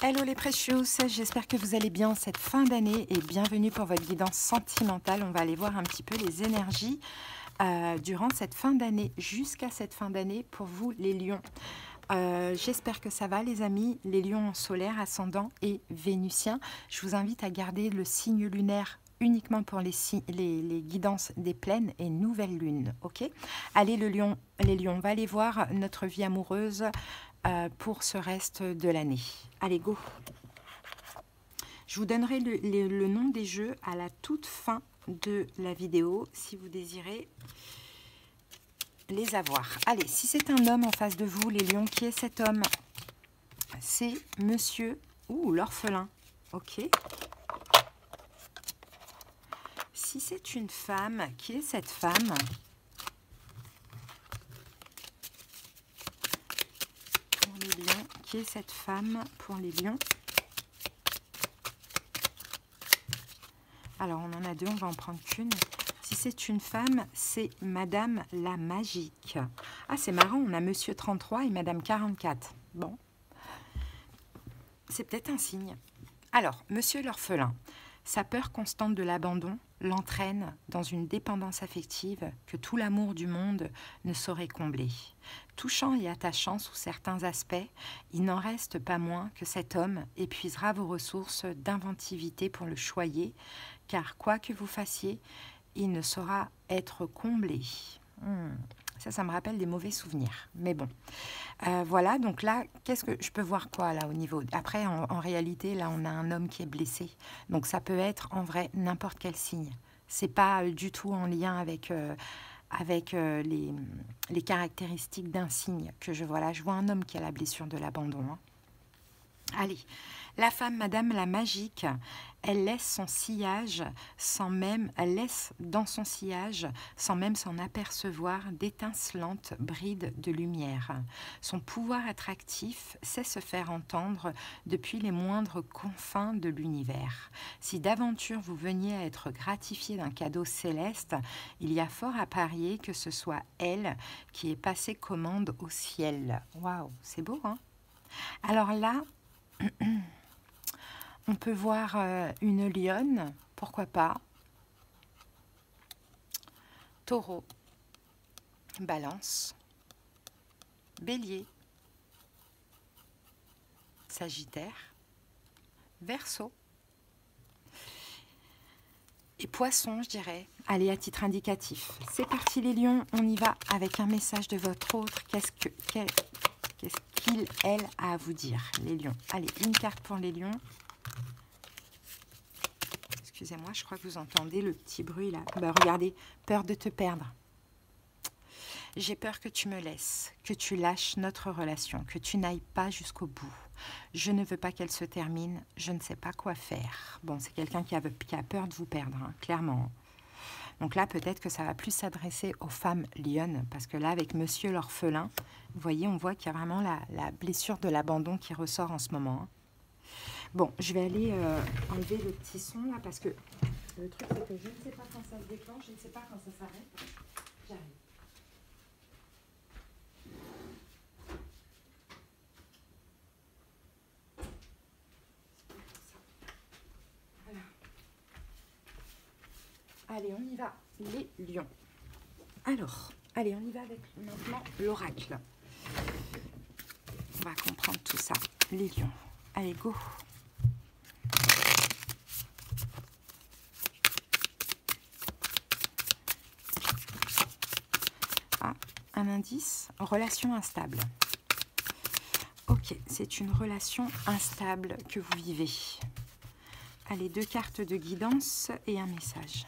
Hello les Precious, j'espère que vous allez bien cette fin d'année et bienvenue pour votre guidance sentimentale. On va aller voir un petit peu les énergies durant cette fin d'année, jusqu'à cette fin d'année pour vous les lions. J'espère que ça va les amis, les lions en solaire, ascendant et vénusien. Je vous invite à garder le signe lunaire uniquement pour les guidances des pleines et nouvelles lunes. Ok. Allez les lions, on va aller voir notre vie amoureuse pour ce reste de l'année. Allez, go! Je vous donnerai le nom des jeux à la toute fin de la vidéo si vous désirez les avoir. Allez, si c'est un homme en face de vous, les lions, qui est cet homme? C'est monsieur ou l'orphelin. Ok. Si c'est une femme, qui est cette femme? Pour les lions, qui est cette femme pour les lions? Alors, on en a deux, on va en prendre qu'une. Si c'est une femme, c'est Madame la Magique. Ah, c'est marrant, on a Monsieur 33 et Madame 44. Bon, c'est peut-être un signe. Alors, Monsieur l'orphelin, sa peur constante de l'abandon l'entraîne dans une dépendance affective que tout l'amour du monde ne saurait combler. Touchant et attachant sous certains aspects, il n'en reste pas moins que cet homme épuisera vos ressources d'inventivité pour le choyer, car quoi que vous fassiez, il ne saura être comblé. Ça me rappelle des mauvais souvenirs. Mais bon, voilà. Donc là, qu'est-ce que je peux voir quoi là au niveau? Après, en réalité, là, on a un homme qui est blessé. Donc ça peut être en vrai n'importe quel signe. C'est pas du tout en lien avec les caractéristiques d'un signe que je vois là. Je vois un homme qui a la blessure de l'abandon. Hein. Allez, la femme, Madame la Magique, elle laisse son sillage elle laisse dans son sillage, sans même s'en apercevoir, d'étincelantes brides de lumière. Son pouvoir attractif sait se faire entendre depuis les moindres confins de l'univers. Si d'aventure vous veniez à être gratifié d'un cadeau céleste, il y a fort à parier que ce soit elle qui ait passé commande au ciel. Waouh, c'est beau, hein? Alors là, on peut voir une lionne, pourquoi pas. Taureau, Balance, Bélier, Sagittaire, Verseau et Poisson, je dirais. Allez, à titre indicatif. C'est parti les lions, on y va avec un message de votre autre. Qu'est-ce qu'il, elle, a à vous dire, les lions? Allez, une carte pour les lions. Excusez-moi, je crois que vous entendez le petit bruit là. Bah, regardez, peur de te perdre. J'ai peur que tu me laisses, que tu lâches notre relation, que tu n'ailles pas jusqu'au bout. Je ne veux pas qu'elle se termine, je ne sais pas quoi faire. Bon, c'est quelqu'un qui a peur de vous perdre, hein, clairement. Donc là, peut-être que ça va plus s'adresser aux femmes lionnes, parce que là, avec Monsieur l'orphelin, vous voyez, on voit qu'il y a vraiment la blessure de l'abandon qui ressort en ce moment. Hein. Bon, je vais aller enlever le petit son là, parce que le truc, c'est que je ne sais pas quand ça se déclenche, je ne sais pas quand ça s'arrête. J'arrive. Voilà. Allez, on y va, les lions. Alors, allez, on y va avec maintenant l'oracle. On va comprendre tout ça, les lions. Allez, go! Ah, un indice, relation instable. Ok, c'est une relation instable que vous vivez. Allez, deux cartes de guidance et un message.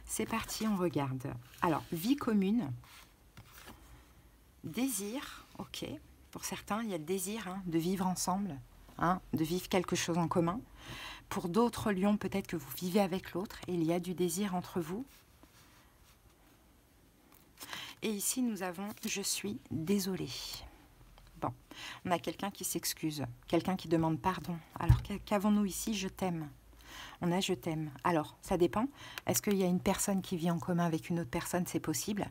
C'est parti, on regarde. Alors, vie commune, désir, ok. Pour certains, il y a le désir hein, de vivre ensemble, hein, de vivre quelque chose en commun. Pour d'autres lions, peut-être que vous vivez avec l'autre et il y a du désir entre vous. Et ici, nous avons « Je suis désolée ». Bon, on a quelqu'un qui s'excuse, quelqu'un qui demande pardon. Alors, qu'avons-nous ici? « Je t'aime ». On a « je t'aime ». Alors, ça dépend. Est-ce qu'il y a une personne qui vit en commun avec une autre personne? C'est possible.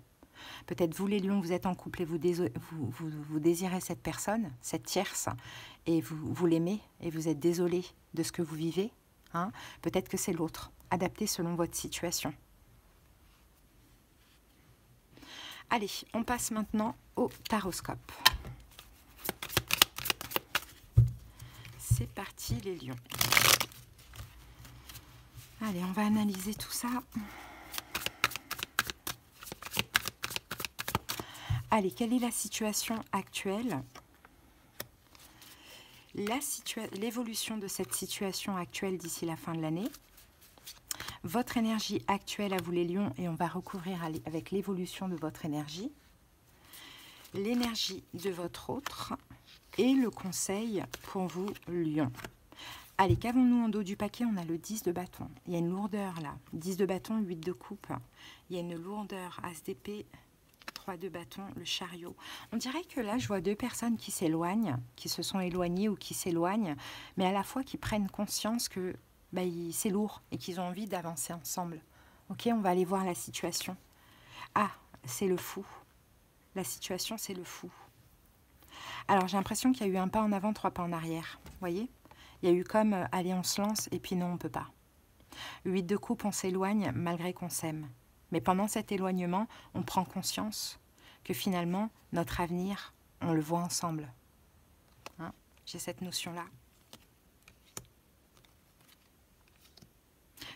Peut-être vous les lions, vous êtes en couple et vous désirez cette personne, cette tierce, et vous l'aimez et vous êtes désolé de ce que vous vivez. Hein. Peut-être que c'est l'autre, adapté selon votre situation. Allez, on passe maintenant au taroscope. C'est parti les lions. Allez, on va analyser tout ça. Allez, quelle est la situation actuelle? L'évolution de cette situation actuelle d'ici la fin de l'année. Votre énergie actuelle à vous les lions, et on va recouvrir avec l'évolution de votre énergie. L'énergie de votre autre et le conseil pour vous lions. Allez, qu'avons-nous en dos du paquet? On a le 10 de bâton. Il y a une lourdeur là. 10 de bâton, 8 de coupe. Il y a une lourdeur, as d'épée, 3 de bâton, le chariot. On dirait que là, je vois deux personnes qui s'éloignent, qui se sont éloignées ou qui s'éloignent, mais à la fois qui prennent conscience que c'est lourd et qu'ils ont envie d'avancer ensemble. Ok, on va aller voir la situation. Ah, c'est le fou. La situation, c'est le fou. Alors, j'ai l'impression qu'il y a eu un pas en avant, 3 pas en arrière. Vous voyez? Il y a eu comme, allez, on se lance, et puis non, on ne peut pas. 8 de coupe, on s'éloigne malgré qu'on s'aime. Mais pendant cet éloignement, on prend conscience que finalement, notre avenir, on le voit ensemble. Hein? J'ai cette notion-là.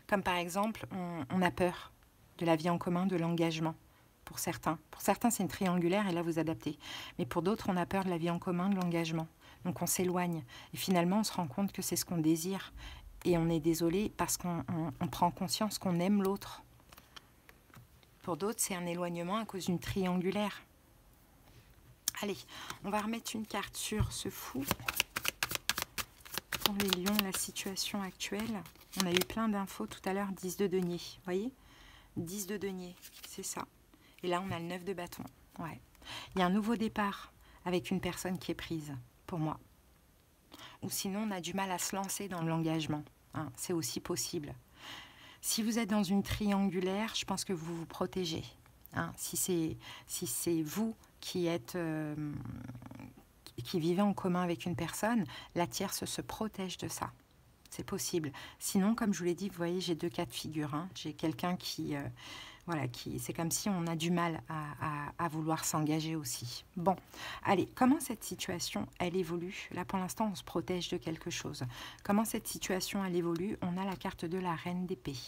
Comme par exemple, on a peur de la vie en commun, de l'engagement, pour certains. Pour certains, c'est une triangulaire, et là, vous adaptez. Mais pour d'autres, on a peur de la vie en commun, de l'engagement. Donc, on s'éloigne. Et finalement, on se rend compte que c'est ce qu'on désire. Et on est désolé parce qu'on prend conscience qu'on aime l'autre. Pour d'autres, c'est un éloignement à cause d'une triangulaire. Allez, on va remettre une carte sur ce fou. Pour les lions, la situation actuelle. On a eu plein d'infos tout à l'heure, 10 de denier. Vous voyez? 10 de denier, c'est ça. Et là, on a le 9 de bâton. Ouais. Il y a un nouveau départ avec une personne qui est prise, pour moi. Ou sinon, on a du mal à se lancer dans l'engagement. Hein, c'est aussi possible. Si vous êtes dans une triangulaire, je pense que vous vous protégez. Hein, si c'est vous qui êtes... qui vivez en commun avec une personne, la tierce se protège de ça. C'est possible. Sinon, comme je vous l'ai dit, vous voyez, j'ai deux cas de figure. Hein. J'ai quelqu'un qui... c'est comme si on a du mal à vouloir s'engager aussi. Bon, allez, comment cette situation, elle évolue? Là, pour l'instant, on se protège de quelque chose. Comment cette situation, elle évolue? On a la carte de la reine d'épée.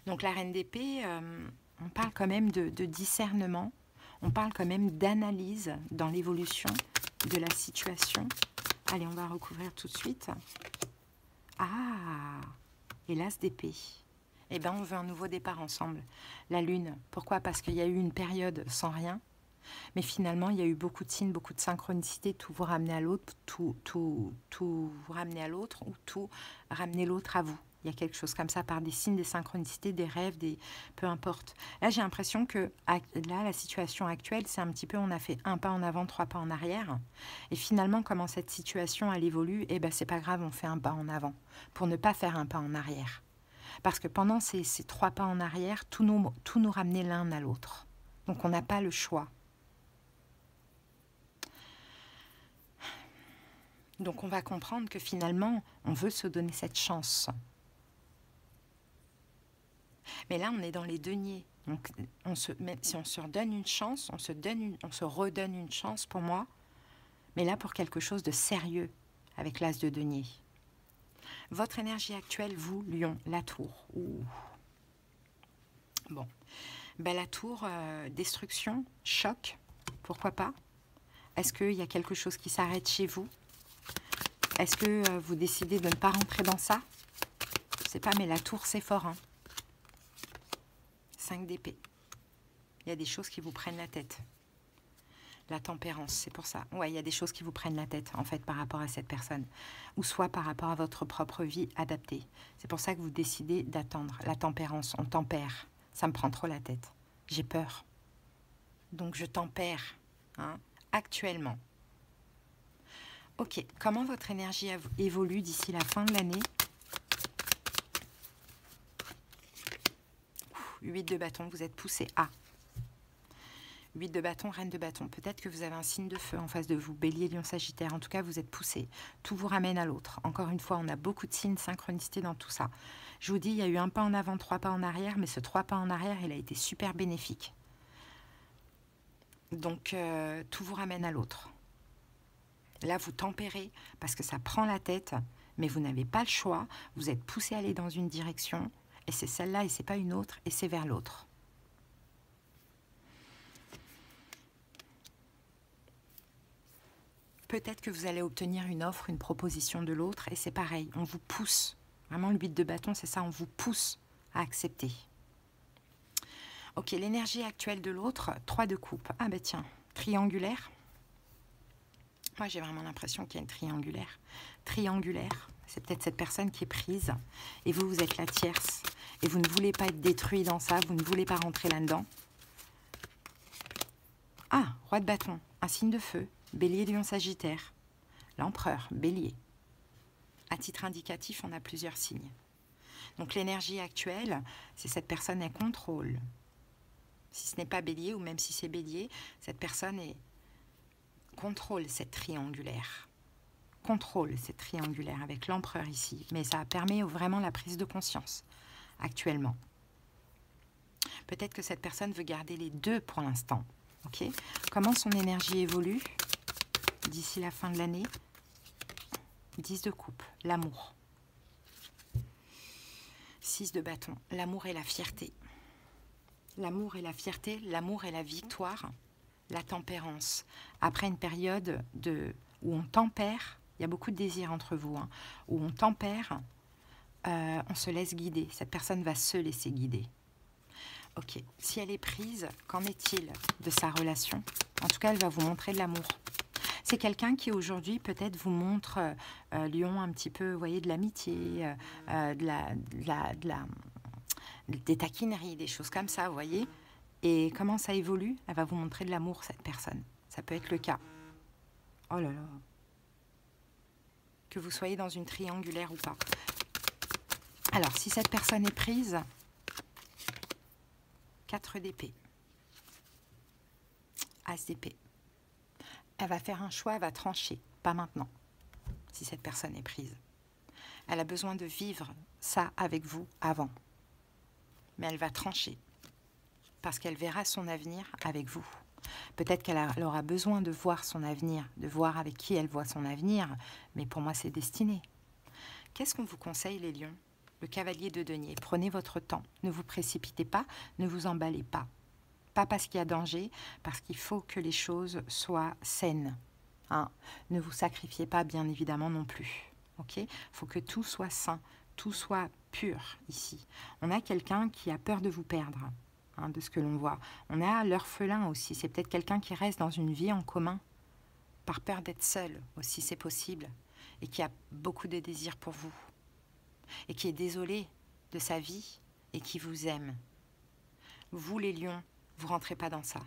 Donc, la reine d'épée, on parle quand même de discernement. On parle quand même d'analyse dans l'évolution de la situation. Allez, on va recouvrir tout de suite. Ah, et l'as d'épée. Eh bien, on veut un nouveau départ ensemble. La lune, pourquoi? Parce qu'il y a eu une période sans rien, mais finalement, il y a eu beaucoup de signes, beaucoup de synchronicité, tout vous ramener à l'autre, tout vous ramener à l'autre, ou tout ramener l'autre à vous. Il y a quelque chose comme ça, par des signes, des synchronicités, des rêves, peu importe. Là, j'ai l'impression que là, la situation actuelle, c'est un petit peu, on a fait un pas en avant, 3 pas en arrière. Et finalement, comment cette situation, elle évolue, eh ben, c'est pas grave, on fait un pas en avant, pour ne pas faire un pas en arrière. Parce que pendant ces 3 pas en arrière, tout nous ramenait l'un à l'autre. Donc, on n'a pas le choix. Donc, on va comprendre que finalement, on veut se donner cette chance. Mais là, on est dans les deniers. Donc, même si on se redonne une chance, on se redonne une chance pour moi. Mais là, pour quelque chose de sérieux, avec l'as de denier. Votre énergie actuelle, vous, lion, la tour. Ouh. Bon. Ben, la tour, destruction, choc, pourquoi pas? Est-ce qu'il y a quelque chose qui s'arrête chez vous? Est-ce que vous décidez de ne pas rentrer dans ça? Je ne sais pas, mais la tour, c'est fort. Hein. 5 d'épée. Il y a des choses qui vous prennent la tête. La tempérance, c'est pour ça. Ouais, il y a des choses qui vous prennent la tête, en fait, par rapport à cette personne. Ou soit par rapport à votre propre vie adaptée. C'est pour ça que vous décidez d'attendre. La tempérance, on tempère. Ça me prend trop la tête. J'ai peur. Donc, je tempère, hein, actuellement. Ok, comment votre énergie évolue d'ici la fin de l'année? 8 de bâton, vous êtes poussé à. 8 de bâton, reine de bâton. Peut-être que vous avez un signe de feu en face de vous, bélier, lion, sagittaire. En tout cas, vous êtes poussé. Tout vous ramène à l'autre. Encore une fois, on a beaucoup de signes, synchronicité dans tout ça. Je vous dis, il y a eu un pas en avant, 3 pas en arrière, mais ce 3 pas en arrière, il a été super bénéfique. Donc, tout vous ramène à l'autre. Là, vous tempérez parce que ça prend la tête, mais vous n'avez pas le choix. Vous êtes poussé à aller dans une direction, et c'est celle-là, et c'est pas une autre, et c'est vers l'autre. Peut-être que vous allez obtenir une offre, une proposition de l'autre, et c'est pareil, on vous pousse. Vraiment, le 8 de bâton, c'est ça, on vous pousse à accepter. Ok, l'énergie actuelle de l'autre, 3 de coupe. Ah ben tiens, triangulaire. Moi, j'ai vraiment l'impression qu'il y a une triangulaire. Triangulaire, c'est peut-être cette personne qui est prise, et vous, vous êtes la tierce, et vous ne voulez pas être détruit dans ça, vous ne voulez pas rentrer là-dedans. Ah, roi de bâton, un signe de feu. Bélier, lion, sagittaire. L'empereur, bélier. À titre indicatif, on a plusieurs signes. Donc l'énergie actuelle, c'est cette personne, elle contrôle. Si ce n'est pas bélier, ou même si c'est bélier, cette personne contrôle cette triangulaire. Contrôle cette triangulaire avec l'empereur ici. Mais ça permet vraiment la prise de conscience actuellement. Peut-être que cette personne veut garder les deux pour l'instant. Okay. Comment son énergie évolue d'ici la fin de l'année? 10 de coupe, l'amour. 6 de bâton, l'amour et la fierté. L'amour et la fierté, l'amour et la victoire, la tempérance. Après une période où on tempère, il y a beaucoup de désir entre vous, hein, où on tempère, on se laisse guider. Cette personne va se laisser guider. Ok, si elle est prise, qu'en est-il de sa relation? En tout cas, elle va vous montrer de l'amour. C'est quelqu'un qui aujourd'hui peut-être vous montre, Lion, un petit peu, vous voyez, de l'amitié, des taquineries, des choses comme ça, vous voyez. Et comment ça évolue? Elle va vous montrer de l'amour, cette personne. Ça peut être le cas. Oh là là. Que vous soyez dans une triangulaire ou pas. Alors, si cette personne est prise, 4 d'épée. As d'épée. Elle va faire un choix, elle va trancher. Pas maintenant, si cette personne est prise. Elle a besoin de vivre ça avec vous avant. Mais elle va trancher. Parce qu'elle verra son avenir avec vous. Peut-être qu'elle aura besoin de voir son avenir, de voir avec qui elle voit son avenir. Mais pour moi, c'est destiné. Qu'est-ce qu'on vous conseille, les lions? Le cavalier de denier. Prenez votre temps. Ne vous précipitez pas, ne vous emballez pas. Pas parce qu'il y a danger, parce qu'il faut que les choses soient saines. Hein. Ne vous sacrifiez pas, bien évidemment, non plus. Il faut que tout soit sain, tout soit pur ici. On a quelqu'un qui a peur de vous perdre, hein, de ce que l'on voit. On a l'orphelin aussi. C'est peut-être quelqu'un qui reste dans une vie en commun, par peur d'être seul aussi, c'est possible, et qui a beaucoup de désirs pour vous, et qui est désolé de sa vie, et qui vous aime. Vous, les lions, vous ne rentrez pas dans ça.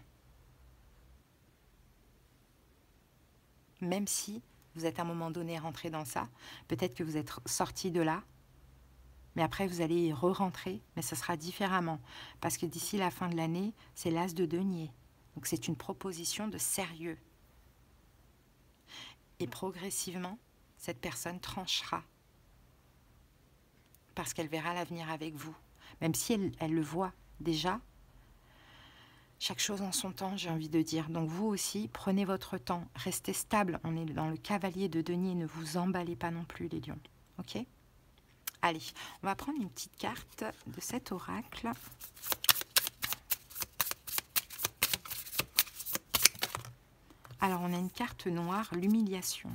Même si vous êtes à un moment donné rentré dans ça, peut-être que vous êtes sorti de là, mais après vous allez y re-rentrer, mais ce sera différemment. Parce que d'ici la fin de l'année, c'est l'as de denier. Donc c'est une proposition de sérieux. Et progressivement, cette personne tranchera. Parce qu'elle verra l'avenir avec vous. Même si elle le voit déjà. Chaque chose en son temps, j'ai envie de dire. Donc vous aussi, prenez votre temps. Restez stable. On est dans le cavalier de denier. Ne vous emballez pas non plus, les lions. Ok? Allez, on va prendre une petite carte de cet oracle. Alors, on a une carte noire, l'humiliation.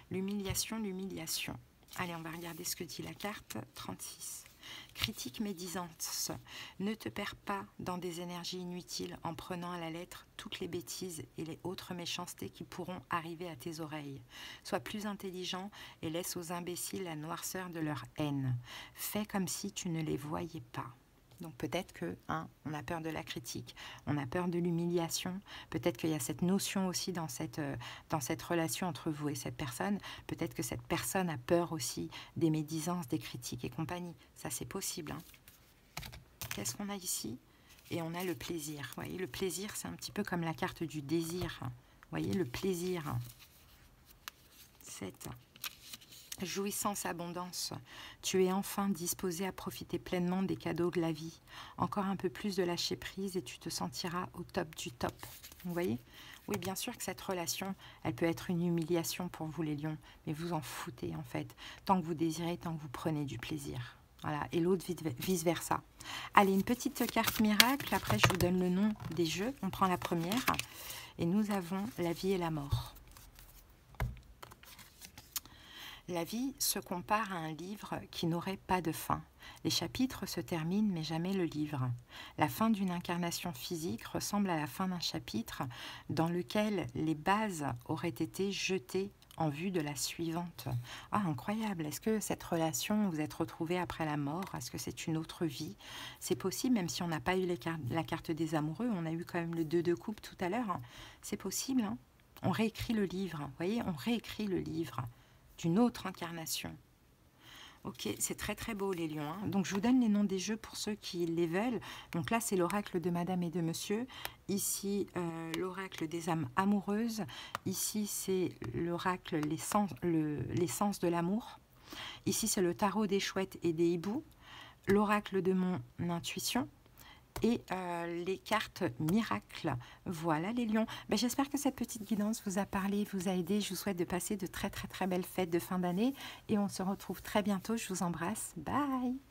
L'humiliation, l'humiliation. Allez, on va regarder ce que dit la carte 36. Critique médisante. Ne te perds pas dans des énergies inutiles en prenant à la lettre toutes les bêtises et les autres méchancetés qui pourront arriver à tes oreilles. Sois plus intelligent et laisse aux imbéciles la noirceur de leur haine. Fais comme si tu ne les voyais pas. Donc peut-être que, on a peur de la critique, on a peur de l'humiliation, peut-être qu'il y a cette notion aussi dans cette relation entre vous et cette personne, peut-être que cette personne a peur aussi des médisances, des critiques et compagnie. Ça c'est possible. Qu'est-ce qu'on a ici? Et on a le plaisir. Vous voyez, le plaisir, c'est un petit peu comme la carte du désir. Vous voyez, le plaisir. 7. Jouissance, abondance. Tu es enfin disposé à profiter pleinement des cadeaux de la vie. Encore un peu plus de lâcher prise et tu te sentiras au top du top. Vous voyez? Oui, bien sûr que cette relation, elle peut être une humiliation pour vous les lions, mais vous en foutez en fait. Tant que vous désirez, tant que vous prenez du plaisir. Voilà, et l'autre vice-versa. Allez, une petite carte miracle. Après, je vous donne le nom des jeux. On prend la première. Et nous avons la vie et la mort. La vie se compare à un livre qui n'aurait pas de fin. Les chapitres se terminent, mais jamais le livre. La fin d'une incarnation physique ressemble à la fin d'un chapitre dans lequel les bases auraient été jetées en vue de la suivante. Ah, incroyable! Est-ce que cette relation, vous êtes retrouvés après la mort? Est-ce que c'est une autre vie? C'est possible, même si on n'a pas eu la carte des amoureux, on a eu quand même le 2 de coupe tout à l'heure. C'est possible, hein? On réécrit le livre, vous voyez, on réécrit le livre d'une autre incarnation. Ok, c'est très très beau les lions. Hein. Donc je vous donne les noms des jeux pour ceux qui les veulent. Donc là c'est l'oracle de Madame et de Monsieur. Ici l'oracle des âmes amoureuses. Ici c'est l'oracle l'essence de l'amour. Ici c'est le tarot des chouettes et des hiboux. L'oracle de mon intuition. Et les cartes miracles. Voilà les lions. Ben, j'espère que cette petite guidance vous a parlé, vous a aidé. Je vous souhaite de passer de très très très belles fêtes de fin d'année. Et on se retrouve très bientôt. Je vous embrasse. Bye!